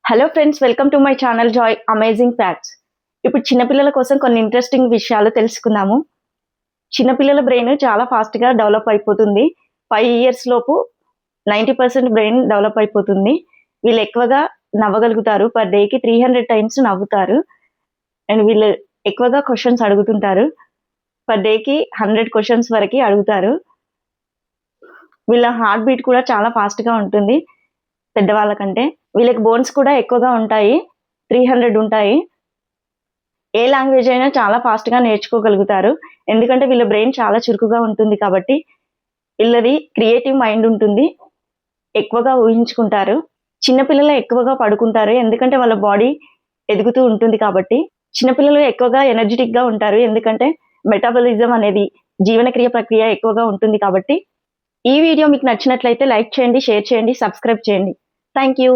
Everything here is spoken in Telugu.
Hello friends, welcome to my channel Joy amazing facts. ఇప్పుడు చిన్నపిల్లల కోసం కొన్ని ఇంట్రెస్టింగ్ విషయాలు తెలుసుకుందాము. చిన్నపిల్లల బ్రెయిన్ చాలా ఫాస్ట్గా డెవలప్ అయిపోతుంది. 5 years లోపు 90% బ్రెయిన్ డెవలప్ అయిపోతుంది. వీళ్ళు ఎక్కువగా నవ్వగలుగుతారు. పర్ డేకి 300 times నవ్వుతారు. అండ్ వీళ్ళు ఎక్కువగా క్వశ్చన్స్ అడుగుతుంటారు. పర్ డేకి 100 questions వరకు అడుగుతారు. వీళ్ళ హార్ట్ బీట్ కూడా చాలా ఫాస్ట్గా ఉంటుంది పెద్దవాళ్ళ కంటే. వీళ్ళకి బోన్స్ కూడా ఎక్కువగా ఉంటాయి, 300 ఉంటాయి. ఏ లాంగ్వేజ్ అయినా చాలా ఫాస్ట్గా నేర్చుకోగలుగుతారు, ఎందుకంటే వీళ్ళ బ్రెయిన్ చాలా చురుకుగా ఉంటుంది కాబట్టి. వీళ్ళది క్రియేటివ్ మైండ్ ఉంటుంది, ఎక్కువగా ఊహించుకుంటారు. చిన్నపిల్లలు ఎక్కువగా పడుకుంటారు, ఎందుకంటే వాళ్ళ బాడీ ఎదుగుతూ ఉంటుంది కాబట్టి. చిన్నపిల్లలు ఎక్కువగా ఎనర్జెటిక్గా ఉంటారు, ఎందుకంటే మెటాబాలిజం అనేది జీవనక్రియ ప్రక్రియ ఎక్కువగా ఉంటుంది కాబట్టి. ఈ వీడియో మీకు నచ్చినట్లయితే లైక్ చేయండి, షేర్ చేయండి, సబ్స్క్రైబ్ చేయండి. Thank you.